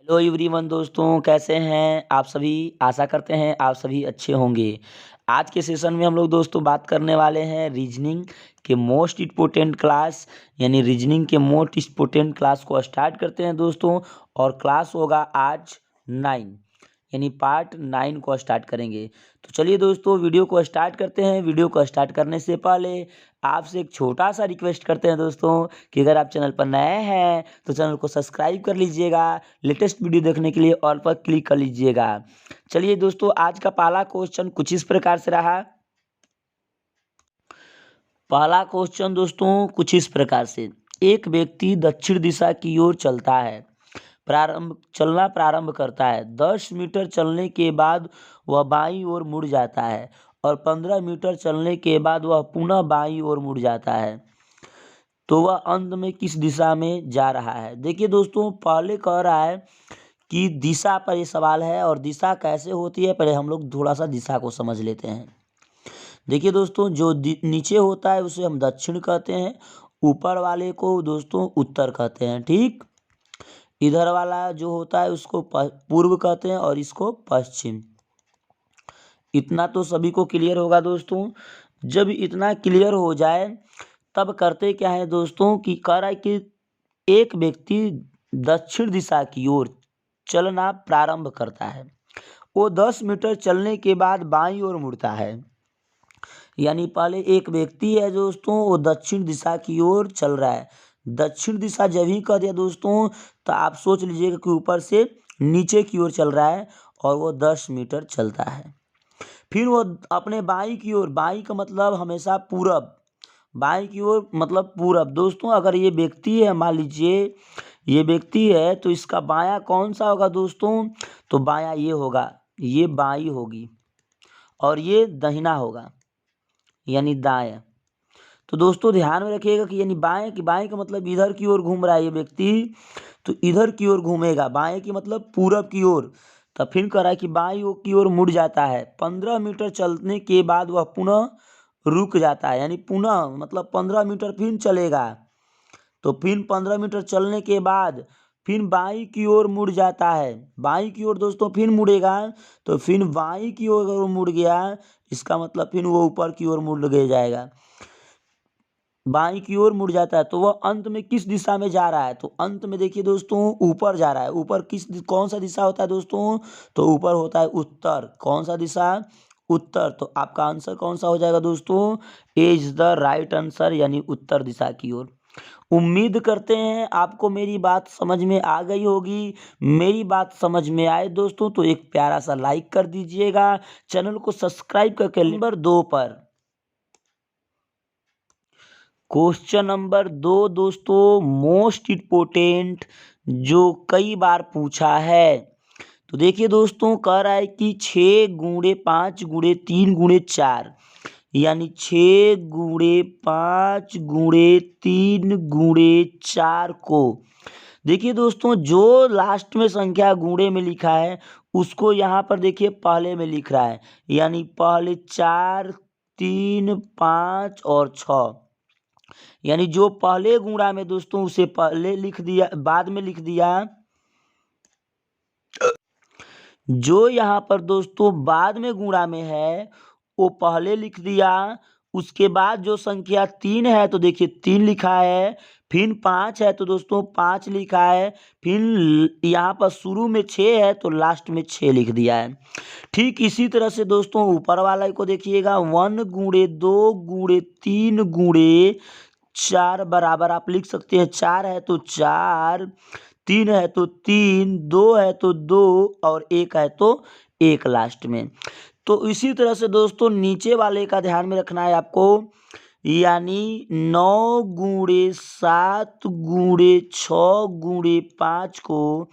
Hello everyone दोस्तों, कैसे हैं आप सभी। आशा करते हैं आप सभी अच्छे होंगे। आज के सेशन में हम लोग दोस्तों बात करने वाले हैं रीजनिंग के मोस्ट इम्पोर्टेंट क्लास, यानी रीजनिंग के मोस्ट इम्पोर्टेंट क्लास को स्टार्ट करते हैं दोस्तों। और क्लास होगा आज 9, यानी पार्ट 9 को स्टार्ट करेंगे। तो चलिए दोस्तों वीडियो को स्टार्ट करते हैं। वीडियो को स्टार्ट करने से पहले आपसे एक छोटा सा रिक्वेस्ट करते हैं दोस्तों कि अगर आप चैनल पर नए हैं तो चैनल को सब्सक्राइब कर लीजिएगा। लेटेस्ट वीडियो देखने के लिए ऑल पर क्लिक कर लीजिएगा। चलिए दोस्तों, आज का पहला क्वेश्चन कुछ इस प्रकार से रहा। पहला क्वेश्चन दोस्तों कुछ इस प्रकार से, एक व्यक्ति दक्षिण दिशा की ओर चलता है, चलना प्रारंभ करता है। 10 मीटर चलने के बाद वह बाईं ओर मुड़ जाता है और 15 मीटर चलने के बाद वह पुनः बाईं ओर मुड़ जाता है। तो वह अंत में किस दिशा में जा रहा है। देखिए दोस्तों, पहले कह रहा है कि दिशा पर ये सवाल है, और दिशा कैसे होती है पहले हम लोग थोड़ा सा दिशा को समझ लेते हैं। देखिए दोस्तों, जो नीचे होता है उसे हम दक्षिण कहते हैं, ऊपर वाले को दोस्तों उत्तर कहते हैं। ठीक, इधर वाला जो होता है उसको पूर्व कहते हैं और इसको पश्चिम। इतना तो सभी को क्लियर होगा दोस्तों। जब इतना क्लियर हो जाए तब करते क्या है दोस्तों कि कह रहा है कि एक व्यक्ति दक्षिण दिशा की ओर चलना प्रारंभ करता है। वो 10 मीटर चलने के बाद बाईं ओर मुड़ता है। यानी पहले एक व्यक्ति है दोस्तों, वो दक्षिण दिशा की ओर चल रहा है। दक्षिण दिशा जब ही कह दिया दोस्तों तो आप सोच लीजिएगा कि ऊपर से नीचे की ओर चल रहा है और वो 10 मीटर चलता है। फिर वो अपने बाईं की ओर, बाईं का मतलब हमेशा पूरब, बाईं की ओर मतलब पूरब। दोस्तों अगर ये व्यक्ति है, मान लीजिए ये व्यक्ति है, तो इसका बायां कौन सा होगा दोस्तों, तो बायां ये होगा, ये बाईं होगी और ये दहिना होगा यानी दाएं। तो दोस्तों ध्यान में रखिएगा कि यानी बाएं की, बाएं का मतलब इधर की ओर घूम रहा है ये व्यक्ति, तो इधर की ओर घूमेगा। बाएं की मतलब पूरब की ओर। तब फिर कह रहा है कि बाईं की ओर मुड़ जाता है। 15 मीटर चलने के बाद वह पुनः रुक जाता है, यानी पुनः मतलब 15 मीटर फिर चलेगा। तो फिर 15 मीटर चलने के बाद फिर बाईं की ओर मुड़ जाता है। बाईं की ओर दोस्तों फिर मुड़ेगा, तो फिर बाईं की ओर अगर वो मुड़ गया, इसका मतलब फिर वो ऊपर की ओर मुड़ गया जाएगा। बाईं की ओर मुड़ जाता है तो वह अंत में किस दिशा में जा रहा है, तो अंत में देखिए दोस्तों ऊपर जा रहा है। ऊपर कौन सा दिशा होता है दोस्तों, तो ऊपर होता है उत्तर। कौन सा दिशा, उत्तर। तो आपका आंसर कौन सा हो जाएगा दोस्तों, इज द राइट आंसर, यानी उत्तर दिशा की ओर। उम्मीद करते हैं आपको मेरी बात समझ में आ गई होगी। मेरी बात समझ में आए दोस्तों तो एक प्यारा सा लाइक कर दीजिएगा, चैनल को सब्सक्राइब करके। नंबर 2 पर, क्वेश्चन नंबर 2 दोस्तों मोस्ट इम्पोर्टेंट, जो कई बार पूछा है। तो देखिए दोस्तों, कह रहा है कि 6 गुणे 5 गुणे 3 गुणे 4, यानी 6 गुणे 5 गुणे 3 गुणे 4 को, देखिए दोस्तों जो लास्ट में संख्या गुणे में लिखा है उसको यहाँ पर देखिए पहले में लिख रहा है। यानी पहले 4, 3, 5 और 6, यानी जो पहले गुणा में दोस्तों उसे पहले लिख दिया, बाद में लिख दिया। जो यहाँ पर दोस्तों बाद में गुणा में है वो पहले लिख दिया। उसके बाद जो संख्या 3 है तो देखिए 3 लिखा है। फिर 5 है तो दोस्तों 5 लिखा है। फिर यहाँ पर शुरू में 6 है तो लास्ट में 6 लिख दिया है। ठीक इसी तरह से दोस्तों ऊपर वाला को देखिएगा, 1 गुणे 2 गुणे 3 गुणे 4 बराबर आप लिख सकते हैं। 4 है तो 4, 3 है तो 3, 2 है तो 2 और 1 है तो 1 लास्ट में। तो इसी तरह से दोस्तों नीचे वाले का ध्यान में रखना है आपको। यानी 9 गुणे 7 गुणे 6 गुणे 5 को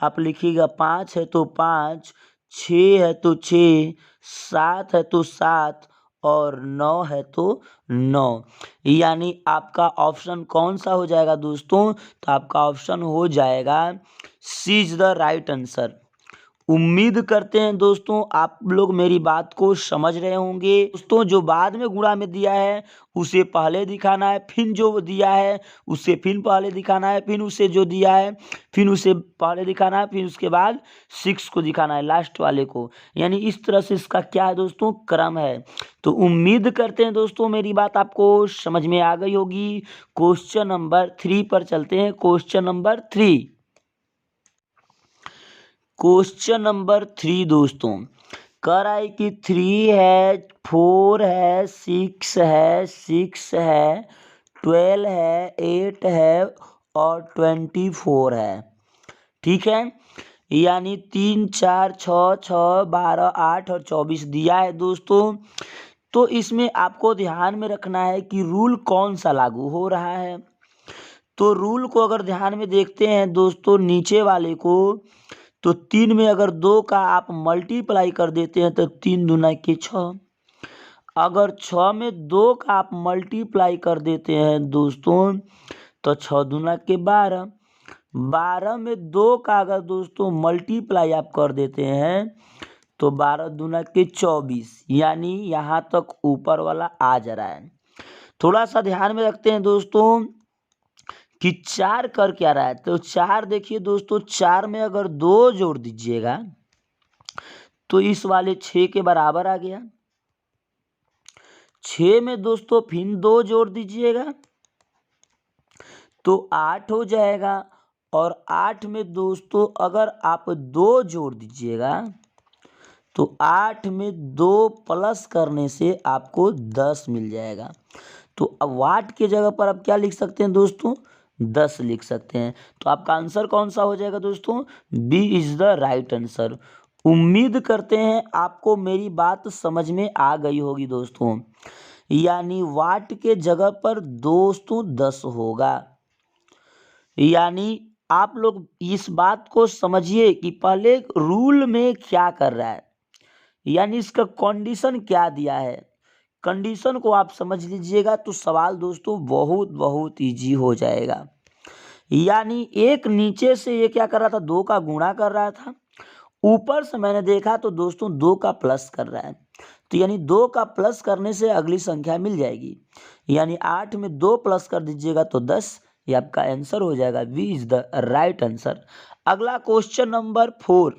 आप लिखिएगा। 5 है तो 5, 6 है तो 6, 7 है तो 7 और 9 है तो 9। यानी आपका ऑप्शन कौन सा हो जाएगा दोस्तों, तो आपका ऑप्शन हो जाएगा सी इज द राइट आंसर, उम्मीद करते हैं दोस्तों आप लोग मेरी बात को समझ रहे होंगे। दोस्तों जो बाद में गुणा में दिया है उसे पहले दिखाना है, फिर जो दिया है उसे फिर पहले दिखाना है, फिर उसे जो दिया है फिर उसे पहले दिखाना है, फिर उसके बाद 6 को दिखाना है लास्ट वाले को। यानी इस तरह से इसका क्या है दोस्तों, क्रम है। तो उम्मीद करते हैं दोस्तों मेरी बात आपको समझ में आ गई होगी। क्वेश्चन नंबर 3 पर चलते हैं। क्वेश्चन नंबर 3, क्वेश्चन नंबर 3 दोस्तों कह रहा है कि 3 है, 4 है, 6 है, 12 है, 8 है और 24 है। ठीक है, यानी 3 4 6 6 12 8 और 24 दिया है दोस्तों। तो इसमें आपको ध्यान में रखना है कि रूल कौन सा लागू हो रहा है। तो रूल को अगर ध्यान में देखते हैं दोस्तों, नीचे वाले को, तो 3 में अगर 2 का आप मल्टीप्लाई कर देते हैं तो 3 दूना के 6। अगर 6 में 2 का आप मल्टीप्लाई कर देते हैं दोस्तों तो 6 दूना के 12। 12 में 2 का अगर दोस्तों मल्टीप्लाई आप कर देते हैं तो 12 दूना के 24। यानी यहाँ तक ऊपर वाला आ जा रहा है। थोड़ा सा ध्यान में रखते हैं दोस्तों कि 4 कर क्या रहा है। तो 4 देखिए दोस्तों, 4 में अगर 2 जोड़ दीजिएगा तो इस वाले 6 के बराबर आ गया। 6 में दोस्तों फिर 2 जोड़ दीजिएगा तो 8 हो जाएगा। और 8 में दोस्तों अगर आप 2 जोड़ दीजिएगा तो 8 में 2 प्लस करने से आपको 10 मिल जाएगा। तो अब वाट के जगह पर आप क्या लिख सकते हैं दोस्तों, 10 लिख सकते हैं। तो आपका आंसर कौन सा हो जाएगा दोस्तों, B is the right answer. उम्मीद करते हैं आपको मेरी बात समझ में आ गई होगी दोस्तों। यानी वाट के जगह पर दोस्तों 10 होगा। यानी आप लोग इस बात को समझिए कि पहले रूल में क्या कर रहा है, यानी इसका कंडीशन क्या दिया है। कंडीशन को आप समझ लीजिएगा तो सवाल दोस्तों बहुत बहुत इजी हो जाएगा। यानी एक नीचे से ये क्या कर रहा था, 2 का गुणा कर रहा था। ऊपर से मैंने देखा तो दोस्तों 2 का प्लस कर रहा है। तो यानी 2 का प्लस करने से अगली संख्या मिल जाएगी। यानी 8 में 2 प्लस कर दीजिएगा तो 10। ये आपका आंसर हो जाएगा, V is the right answer. अगला क्वेश्चन नंबर 4।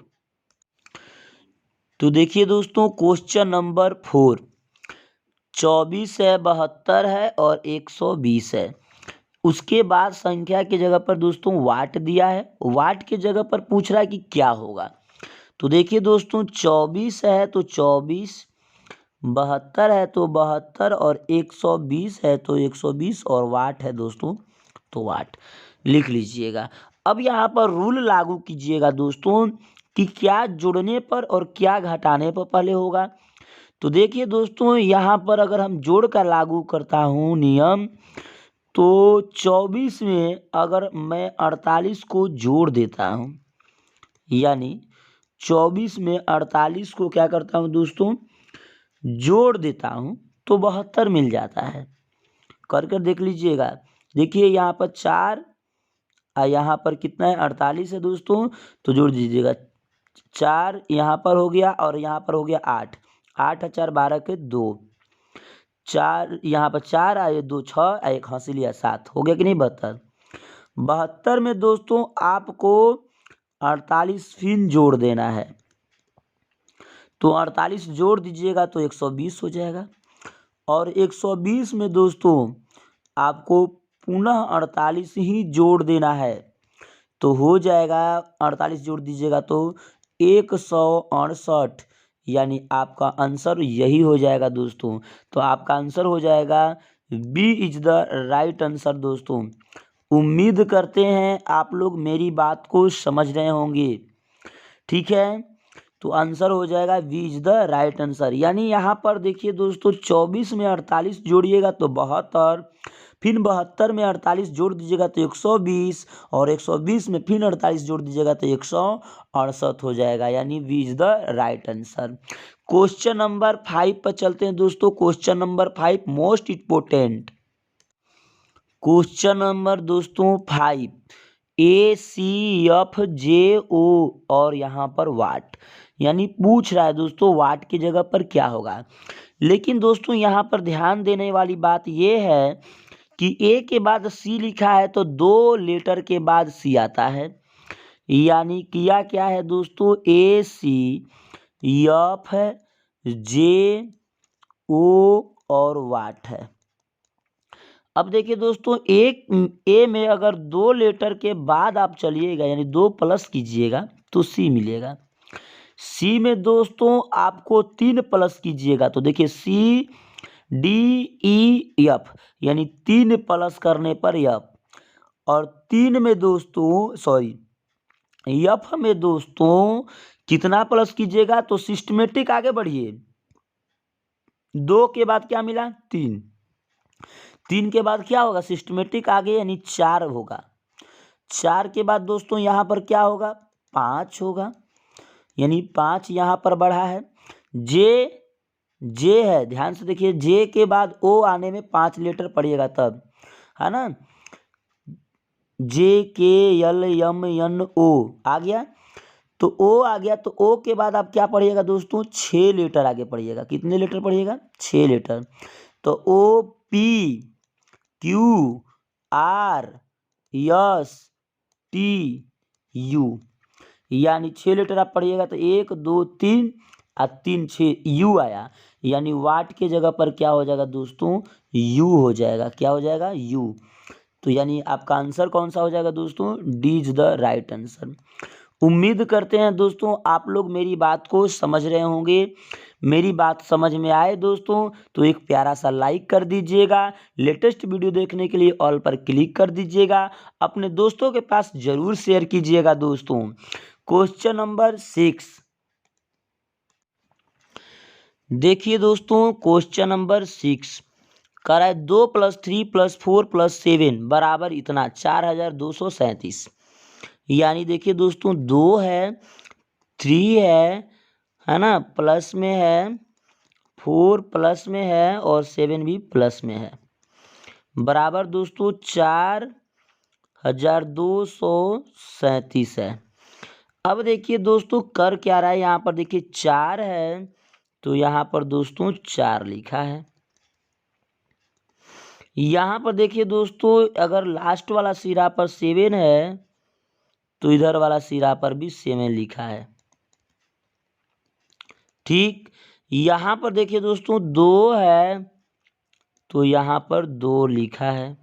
तो देखिए दोस्तों क्वेश्चन नंबर 4, 24 है, 72 है और 120 है। उसके बाद संख्या की जगह पर दोस्तों वाट दिया है। वाट की जगह पर पूछ रहा है कि क्या होगा। तो देखिए दोस्तों 24 है तो 24, 72 है तो 72 और 120 है तो 120 और वाट है दोस्तों तो वाट लिख लीजिएगा। अब यहाँ पर रूल लागू कीजिएगा दोस्तों कि क्या जोड़ने पर और क्या घटाने पर पहले होगा। तो देखिए दोस्तों यहाँ पर अगर हम जोड़ कर लागू करता हूँ नियम, तो 24 में अगर मैं 48 को जोड़ देता हूँ, यानी 24 में 48 को क्या करता हूँ दोस्तों, जोड़ देता हूँ तो 72 मिल जाता है। कर कर देख लीजिएगा। देखिए यहाँ पर 4 और यहाँ पर कितना है, 48 है दोस्तों। तो जोड़ दीजिएगा, 4 यहाँ पर हो गया और यहाँ पर हो गया 8। 8 और 4 12 के 2, 4 यहाँ पर 4 आए, 2 6 एक हंसी लिया 7, हो गया कि नहीं 72। 72 में दोस्तों आपको 48 फिर जोड़ देना है। तो 48 जोड़ दीजिएगा तो 120 हो जाएगा। और 120 में दोस्तों आपको पुनः 48 ही जोड़ देना है तो हो जाएगा, 48 जोड़ दीजिएगा तो 168। यानी आपका आंसर यही हो जाएगा दोस्तों। तो आपका आंसर हो जाएगा, B is the right answer दोस्तों। उम्मीद करते हैं आप लोग मेरी बात को समझ रहे होंगे। ठीक है, तो आंसर हो जाएगा V is the right answer. यानी यहाँ पर देखिए दोस्तों 24 में 48 जोड़िएगा तो 72, फिर 72 में 48 जोड़ दीजिएगा तो 120 और 120 में फिर 48 जोड़ दीजिएगा तो 168 हो जाएगा। यानी V is the right answer. Question number 5 पर चलते हैं दोस्तों। Question number 5 most important question number दोस्तों 5, ACFJO और यहाँ पर वाट, यानी पूछ रहा है दोस्तों वाट की जगह पर क्या होगा। लेकिन दोस्तों यहाँ पर ध्यान देने वाली बात ये है कि ए के बाद सी लिखा है तो 2 लेटर के बाद सी आता है, यानी किया क्या है दोस्तों, ACFJO और वाट है। अब देखिए दोस्तों, एक ए में अगर 2 लेटर के बाद आप चलिएगा यानी 2 प्लस कीजिएगा तो सी मिलेगा। सी में दोस्तों आपको 3 प्लस कीजिएगा तो देखिए CDEF, यानी 3 प्लस करने पर एफ। और 3 में दोस्तों एफ में दोस्तों कितना प्लस कीजिएगा तो सिस्टमेटिक आगे बढ़िए। 2 के बाद क्या मिला, 3। 3 के बाद क्या होगा, सिस्टमेटिक आगे यानी 4 होगा। 4 के बाद दोस्तों यहाँ पर क्या होगा, 5 होगा, यानी 5 यहाँ पर बढ़ा है। जे है, ध्यान से देखिए, जे के बाद ओ आने में 5 लेटर पड़ेगा तब, है ना। JKLMNO आ गया, तो ओ आ गया, तो ओ के बाद आप क्या पढ़िएगा दोस्तों, 6 लेटर आगे पढ़िएगा। कितने लेटर पढ़िएगा, 6 लेटर। तो OPQRSTU, यानी 6 लेटर आप पढ़िएगा तो 1 2 3 और 3 6 यू आया, यानी वाट के जगह पर क्या हो जाएगा दोस्तों, यू हो जाएगा। क्या हो जाएगा, यू। तो यानी आपका आंसर कौन सा हो जाएगा दोस्तों, D is the right answer. उम्मीद करते हैं दोस्तों आप लोग मेरी बात को समझ रहे होंगे। मेरी बात समझ में आए दोस्तों तो एक प्यारा सा लाइक कर दीजिएगा। लेटेस्ट वीडियो देखने के लिए ऑल पर क्लिक कर दीजिएगा। अपने दोस्तों के पास जरूर शेयर कीजिएगा दोस्तों। क्वेश्चन नंबर 6 देखिए दोस्तों, क्वेश्चन नंबर 6 कह रहा है 2 + 3 + 4 + 7 बराबर इतना 4237। यानी देखिए दोस्तों 2 है, 3 है ना, प्लस में है, 4 प्लस में है और 7 भी प्लस में है, बराबर दोस्तों 4237 है। अब देखिए दोस्तों कर क्या रहा है, यहाँ पर देखिए 4 है तो यहाँ पर दोस्तों 4 लिखा है। यहाँ पर देखिए दोस्तों अगर लास्ट वाला सिरा पर 7 है तो इधर वाला सिरा पर भी 7 लिखा है। ठीक, यहाँ पर देखिए दोस्तों 2 है तो यहाँ पर 2 लिखा है,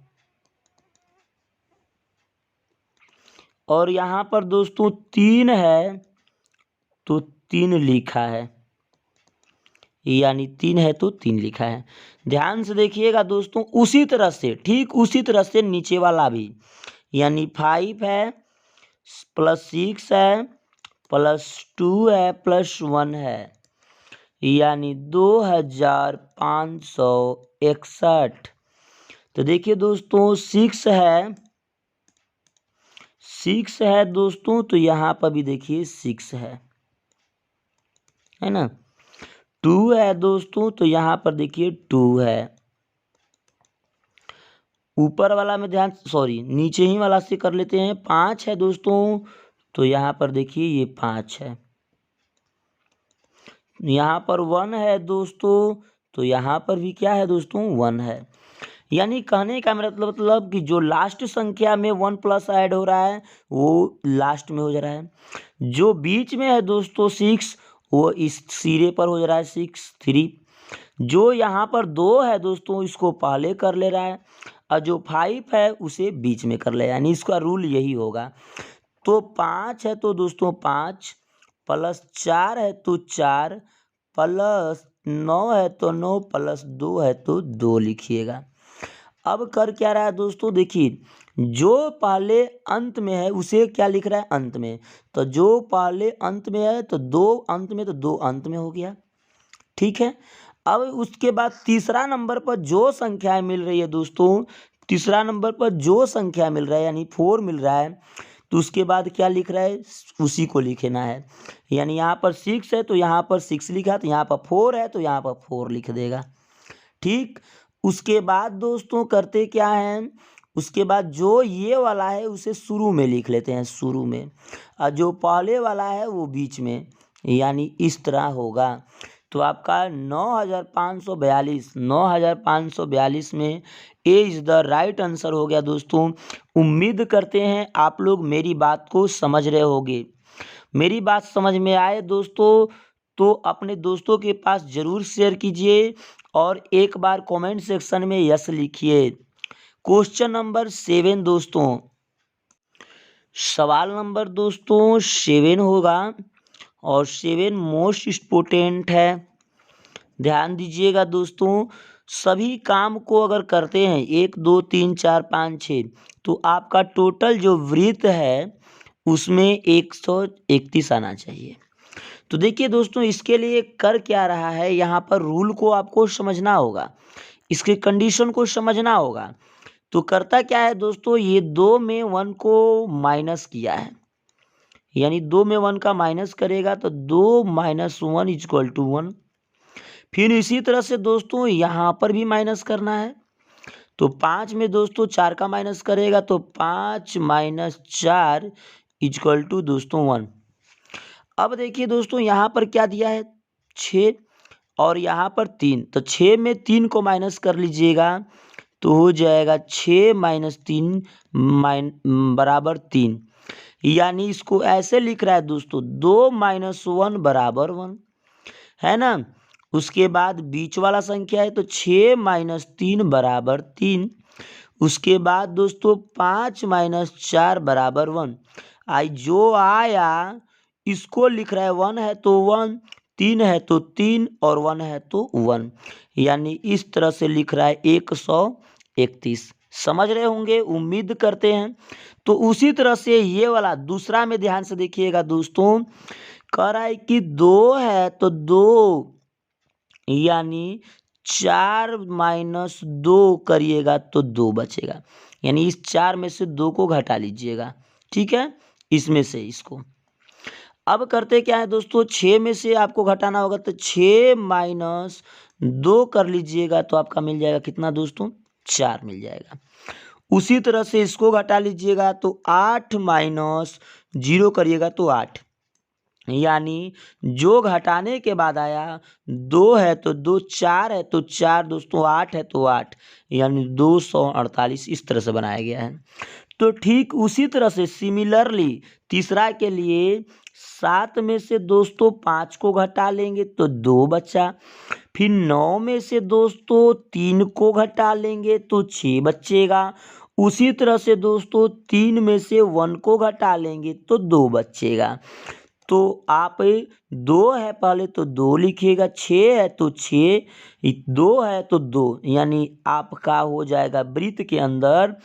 और यहाँ पर दोस्तों 3 है तो 3 लिखा है, यानी 3 है तो 3 लिखा है। ध्यान से देखिएगा दोस्तों, उसी तरह से, ठीक उसी तरह से नीचे वाला भी, यानी 5 है +6 है +2 है +1 है, यानी 2561। तो देखिए दोस्तों 6 है दोस्तों, तो यहाँ पर भी देखिए 6 है ना। 2 है दोस्तों तो यहाँ पर देखिए 2 है। ऊपर वाला में नीचे ही वाला से कर लेते हैं। 5 है दोस्तों तो यहाँ पर देखिए ये 5 है। यहाँ पर 1 है दोस्तों तो यहाँ पर भी क्या है दोस्तों, 1 है। यानी कहने का मेरा मतलब कि जो लास्ट संख्या में 1 प्लस ऐड हो रहा है वो लास्ट में हो जा रहा है। जो बीच में है दोस्तों 6 वो इस सिरे पर हो जा रहा है 6 3। जो यहाँ पर 2 है दोस्तों इसको पहले कर ले रहा है, और जो 5 है उसे बीच में कर ले, यानी इसका रूल यही होगा। तो 5 है तो दोस्तों 5 +4 है तो 4 +9 है तो 9 +2 है तो 2 लिखिएगा। अब कर क्या रहा है दोस्तों, देखिए जो पहले अंत में है उसे क्या लिख रहा है, अंत में। तो जो पहले अंत में है तो 2 अंत में, तो 2 अंत में हो गया। ठीक है, अब उसके बाद तीसरा नंबर पर जो संख्याएं मिल रही है दोस्तों, तीसरा नंबर पर जो संख्या मिल रहा है यानी 4 मिल रहा है, तो उसके बाद क्या लिख रहा है, उसी को लिखना है। यानी यहाँ पर 6 है तो यहाँ पर 6 लिखा, तो यहाँ पर 4 है तो यहाँ पर 4 लिख देगा। ठीक, उसके बाद दोस्तों करते क्या हैं, उसके बाद जो ये वाला है उसे शुरू में लिख लेते हैं, शुरू में, और जो पहले वाला है वो बीच में, यानी इस तरह होगा। तो आपका 9542 में A is the right answer हो गया दोस्तों। उम्मीद करते हैं आप लोग मेरी बात को समझ रहे होंगे। मेरी बात समझ में आए दोस्तों तो अपने दोस्तों के पास ज़रूर शेयर कीजिए और एक बार कमेंट सेक्शन में यस लिखिए। क्वेश्चन नंबर 7 दोस्तों, सवाल नंबर दोस्तों 7 होगा और 7 मोस्ट इम्पोर्टेंट है। ध्यान दीजिएगा दोस्तों, सभी काम को अगर करते हैं 1 2 3 4 5 6 तो आपका टोटल जो वृत्त है उसमें 131 आना चाहिए। तो देखिए दोस्तों, इसके लिए कर क्या रहा है, यहाँ पर रूल को आपको समझना होगा, इसके कंडीशन को समझना होगा। तो करता क्या है दोस्तों, ये 2 में 1 को माइनस किया है, यानी 2 में 1 का माइनस करेगा तो 2 - 1 = 1। फिर इसी तरह से दोस्तों यहाँ पर भी माइनस करना है, तो 5 में दोस्तों 4 का माइनस करेगा तो 5 - 4 = दोस्तों 1। अब देखिए दोस्तों यहाँ पर क्या दिया है 6 और यहाँ पर 3, तो 6 में 3 को माइनस कर लीजिएगा तो हो जाएगा 6 - 3 = 3, यानी इसको ऐसे लिख रहा है दोस्तों 2 - 1 = 1, है ना। उसके बाद बीच वाला संख्या है तो 6 - 3 = 3। उसके बाद दोस्तों 5 - 4 = 1। आई जो आया इसको लिख रहा है 1 है तो 1, 3 है तो 3 और 1 है तो 1, यानी इस तरह से लिख रहा है 131। समझ रहे होंगे, उम्मीद करते हैं। तो उसी तरह से ये वाला दूसरा में ध्यान से देखिएगा दोस्तों, कह रहा है कि 2 है तो 2, यानी 4 - 2 करिएगा तो 2 बचेगा, यानी इस 4 में से 2 को घटा लीजिएगा, ठीक है, इसमें से इसको। अब करते क्या है दोस्तों, 6 में से आपको घटाना होगा तो 6 - 2 कर लीजिएगा तो आपका मिल जाएगा कितना दोस्तों, 4 मिल जाएगा। उसी तरह से इसको घटा लीजिएगा तो 8 - 0 करिएगा तो 8, यानी जो घटाने के बाद आया 2 है तो 2, 4 है तो 4 दोस्तों, 8 है तो 8, यानी 248 इस तरह से बनाया गया है। तो ठीक उसी तरह से सिमिलरली तीसरा के लिए 7 में से दोस्तों 5 को घटा लेंगे तो 2 बचा, फिर 9 में से दोस्तों 3 को घटा लेंगे तो 6 बचेगा। उसी तरह से दोस्तों 3 में से 1 को घटा लेंगे तो 2 बचेगा। तो आप 2 है पहले तो 2 लिखिएगा, 6 है तो 6, 2 है तो 2, यानी आपका हो जाएगा वृत्त के अंदर,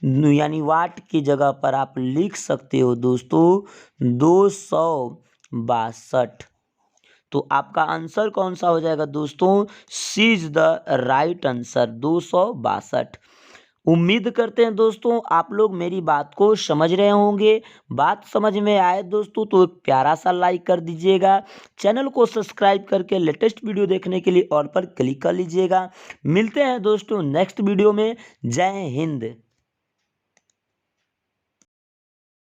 यानी वाट की जगह पर आप लिख सकते हो दोस्तों 262। तो आपका आंसर कौन सा हो जाएगा दोस्तों, सी इज द राइट आंसर, 262। उम्मीद करते हैं दोस्तों आप लोग मेरी बात को समझ रहे होंगे। बात समझ में आए दोस्तों तो एक प्यारा सा लाइक कर दीजिएगा, चैनल को सब्सक्राइब करके लेटेस्ट वीडियो देखने के लिए ऑल पर क्लिक कर लीजिएगा। मिलते हैं दोस्तों नेक्स्ट वीडियो में। जय हिंद।